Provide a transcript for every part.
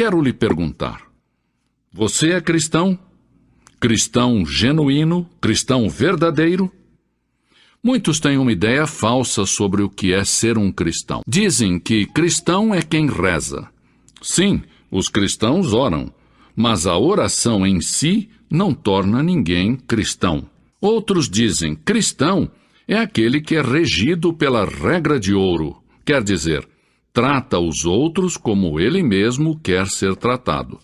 quero lhe perguntar: você é cristão? Cristão genuíno? Cristão verdadeiro? Muitos têm uma ideia falsa sobre o que é ser um cristão. Dizem que cristão é quem reza. Sim, os cristãos oram, mas a oração em si não torna ninguém cristão. Outros dizem: cristão é aquele que é regido pela regra de ouro, quer dizer, trata os outros como ele mesmo quer ser tratado.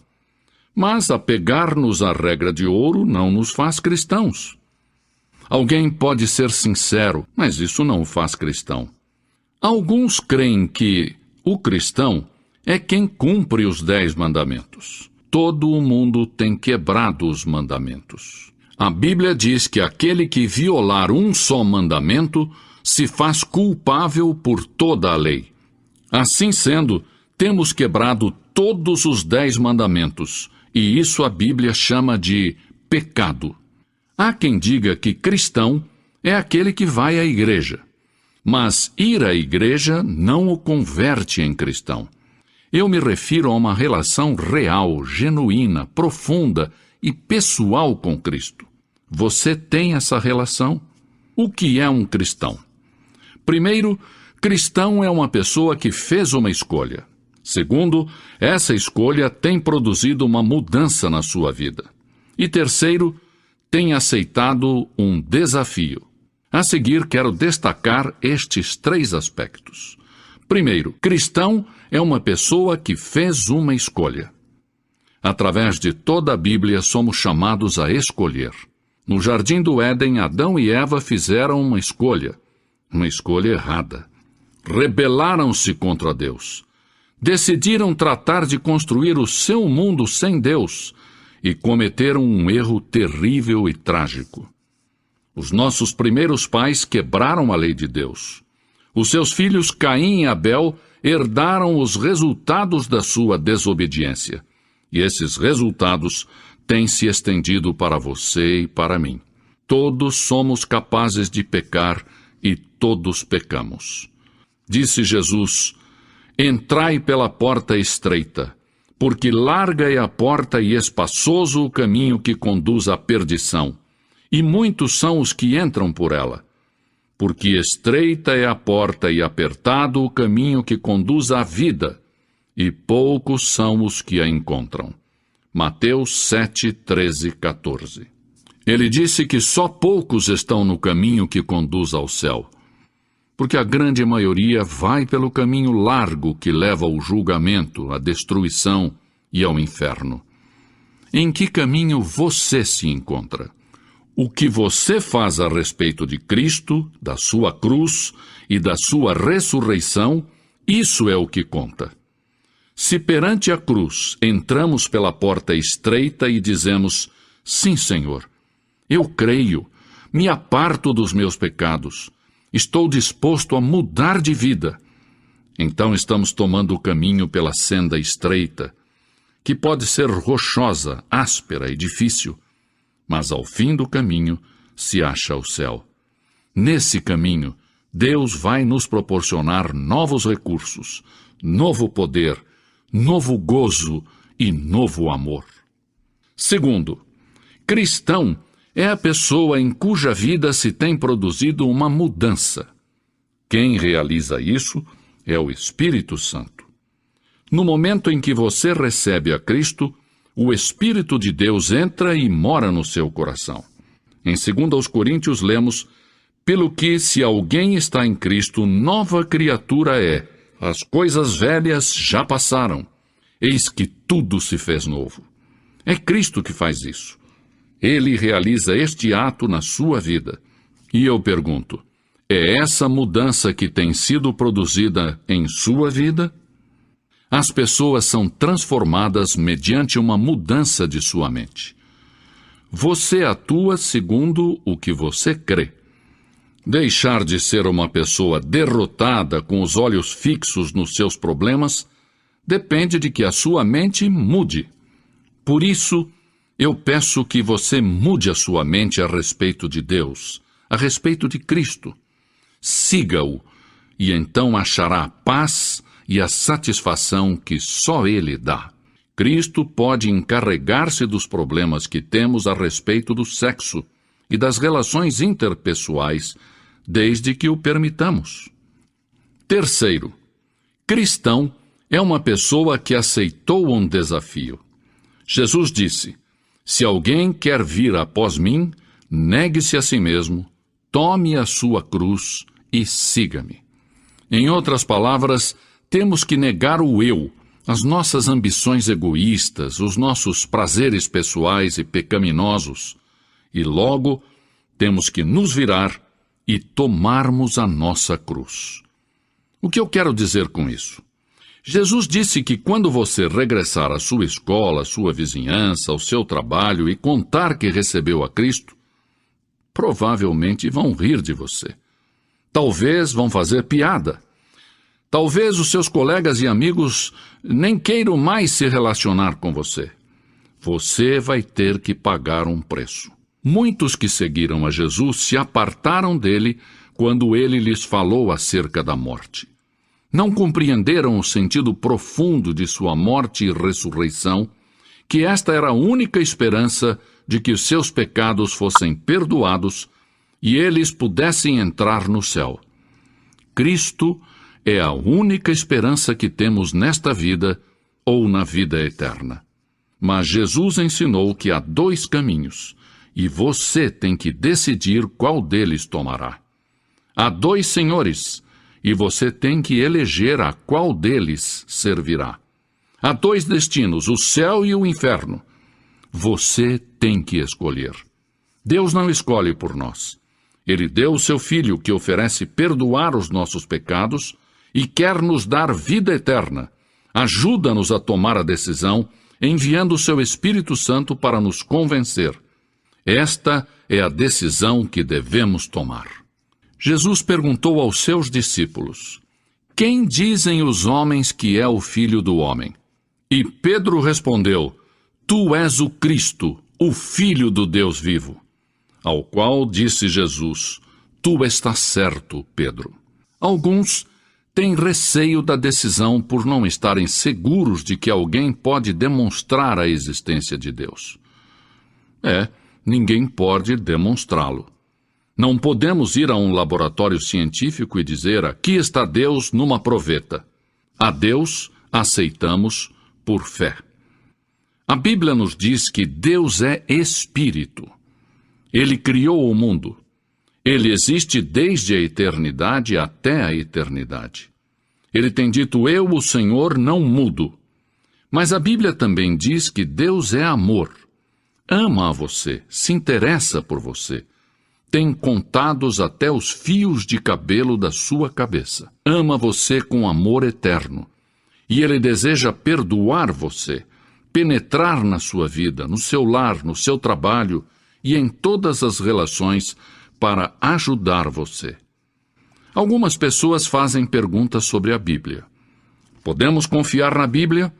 Mas apegar-nos à regra de ouro não nos faz cristãos. Alguém pode ser sincero, mas isso não o faz cristão. Alguns creem que o cristão é quem cumpre os 10 mandamentos. Todo o mundo tem quebrado os mandamentos. A Bíblia diz que aquele que violar um só mandamento se faz culpável por toda a lei. Assim sendo, temos quebrado todos os 10 mandamentos, e isso a Bíblia chama de pecado. Há quem diga que cristão é aquele que vai à igreja, mas ir à igreja não o converte em cristão. Eu me refiro a uma relação real, genuína, profunda e pessoal com Cristo. Você tem essa relação? O que é um cristão? Primeiro, cristão é uma pessoa que fez uma escolha. Segundo, essa escolha tem produzido uma mudança na sua vida. E terceiro, tem aceitado um desafio. A seguir, quero destacar estes 3 aspectos. Primeiro, cristão é uma pessoa que fez uma escolha. Através de toda a Bíblia, somos chamados a escolher. No Jardim do Éden, Adão e Eva fizeram uma escolha errada. Rebelaram-se contra Deus. Decidiram tratar de construir o seu mundo sem Deus e cometeram um erro terrível e trágico. Os nossos primeiros pais quebraram a lei de Deus. Os seus filhos Caim e Abel herdaram os resultados da sua desobediência. E esses resultados têm se estendido para você e para mim. Todos somos capazes de pecar e todos pecamos. Disse Jesus: entrai pela porta estreita, porque larga é a porta e espaçoso o caminho que conduz à perdição, e muitos são os que entram por ela. Porque estreita é a porta e apertado o caminho que conduz à vida, e poucos são os que a encontram. Mateus 7, 13, 14. Ele disse que só poucos estão no caminho que conduz ao céu, porque a grande maioria vai pelo caminho largo que leva ao julgamento, à destruição e ao inferno. Em que caminho você se encontra? O que você faz a respeito de Cristo, da sua cruz e da sua ressurreição, isso é o que conta. Se perante a cruz entramos pela porta estreita e dizemos: sim, Senhor, eu creio, me aparto dos meus pecados, estou disposto a mudar de vida, então estamos tomando o caminho pela senda estreita, que pode ser rochosa, áspera e difícil, mas ao fim do caminho se acha o céu. Nesse caminho, Deus vai nos proporcionar novos recursos, novo poder, novo gozo e novo amor. Segundo, cristão é a pessoa em cuja vida se tem produzido uma mudança. Quem realiza isso é o Espírito Santo. No momento em que você recebe a Cristo, o Espírito de Deus entra e mora no seu coração. Em 2 Coríntios lemos: pelo que, se alguém está em Cristo, nova criatura é. As coisas velhas já passaram. Eis que tudo se fez novo. É Cristo que faz isso. Ele realiza este ato na sua vida. E eu pergunto: é essa mudança que tem sido produzida em sua vida? As pessoas são transformadas mediante uma mudança de sua mente. Você atua segundo o que você crê. Deixar de ser uma pessoa derrotada com os olhos fixos nos seus problemas depende de que a sua mente mude. Por isso, eu peço que você mude a sua mente a respeito de Deus, a respeito de Cristo. Siga-o, e então achará a paz e a satisfação que só Ele dá. Cristo pode encarregar-se dos problemas que temos a respeito do sexo e das relações interpessoais, desde que o permitamos. Terceiro, cristão é uma pessoa que aceitou um desafio. Jesus disse: se alguém quer vir após mim, negue-se a si mesmo, tome a sua cruz e siga-me. Em outras palavras, temos que negar o eu, as nossas ambições egoístas, os nossos prazeres pessoais e pecaminosos, e logo temos que nos virar e tomarmos a nossa cruz. O que eu quero dizer com isso? Jesus disse que quando você regressar à sua escola, à sua vizinhança, ao seu trabalho e contar que recebeu a Cristo, provavelmente vão rir de você. Talvez vão fazer piada. Talvez os seus colegas e amigos nem queiram mais se relacionar com você. Você vai ter que pagar um preço. Muitos que seguiram a Jesus se apartaram dele quando ele lhes falou acerca da morte. Não compreenderam o sentido profundo de sua morte e ressurreição, que esta era a única esperança de que os seus pecados fossem perdoados e eles pudessem entrar no céu. Cristo é a única esperança que temos nesta vida ou na vida eterna. Mas Jesus ensinou que há 2 caminhos, e você tem que decidir qual deles tomará. Há 2 senhores, e você tem que eleger a qual deles servirá. Há 2 destinos, o céu e o inferno. Você tem que escolher. Deus não escolhe por nós. Ele deu o seu Filho, que oferece perdoar os nossos pecados e quer nos dar vida eterna. Ajuda-nos a tomar a decisão, enviando o seu Espírito Santo para nos convencer. Esta é a decisão que devemos tomar. Jesus perguntou aos seus discípulos: quem dizem os homens que é o Filho do Homem? E Pedro respondeu: tu és o Cristo, o Filho do Deus vivo. Ao qual disse Jesus: tu estás certo, Pedro. Alguns têm receio da decisão por não estarem seguros de que alguém pode demonstrar a existência de Deus. Ninguém pode demonstrá-lo. Não podemos ir a um laboratório científico e dizer: aqui está Deus numa proveta. A Deus aceitamos por fé. A Bíblia nos diz que Deus é Espírito. Ele criou o mundo. Ele existe desde a eternidade até a eternidade. Ele tem dito: eu, o Senhor, não mudo. Mas a Bíblia também diz que Deus é amor. Ama a você, se interessa por você. Tem contados até os fios de cabelo da sua cabeça. Ama você com amor eterno. E Ele deseja perdoar você, penetrar na sua vida, no seu lar, no seu trabalho e em todas as relações para ajudar você. Algumas pessoas fazem perguntas sobre a Bíblia. Podemos confiar na Bíblia?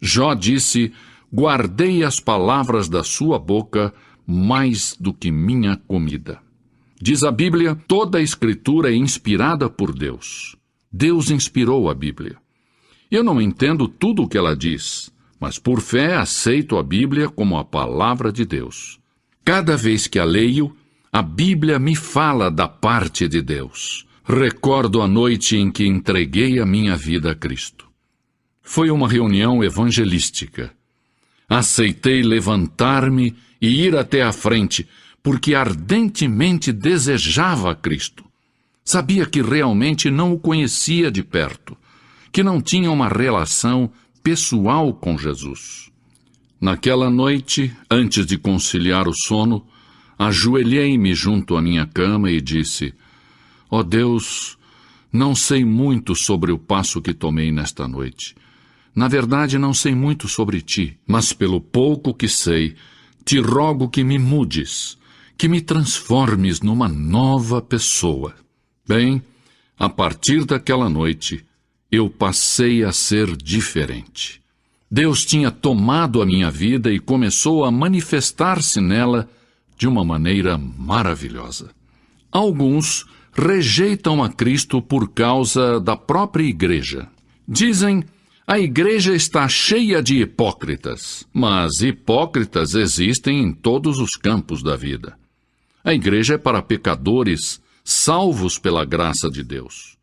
Jó disse: guardei as palavras da sua boca mais do que minha comida. Diz a Bíblia: toda a Escritura é inspirada por Deus. Deus inspirou a Bíblia. Eu não entendo tudo o que ela diz, mas por fé aceito a Bíblia como a palavra de Deus. Cada vez que a leio, a Bíblia me fala da parte de Deus. Recordo a noite em que entreguei a minha vida a Cristo. Foi uma reunião evangelística. Aceitei levantar-me e ir até a frente, porque ardentemente desejava a Cristo. Sabia que realmente não o conhecia de perto, que não tinha uma relação pessoal com Jesus. Naquela noite, antes de conciliar o sono, ajoelhei-me junto à minha cama e disse: ó Deus, não sei muito sobre o passo que tomei nesta noite. Na verdade, não sei muito sobre ti, mas pelo pouco que sei, te rogo que me mudes, que me transformes numa nova pessoa. Bem, a partir daquela noite, eu passei a ser diferente. Deus tinha tomado a minha vida e começou a manifestar-se nela de uma maneira maravilhosa. Alguns rejeitam a Cristo por causa da própria igreja. Dizem: A igreja está cheia de hipócritas, mas hipócritas existem em todos os campos da vida. A igreja é para pecadores salvos pela graça de Deus.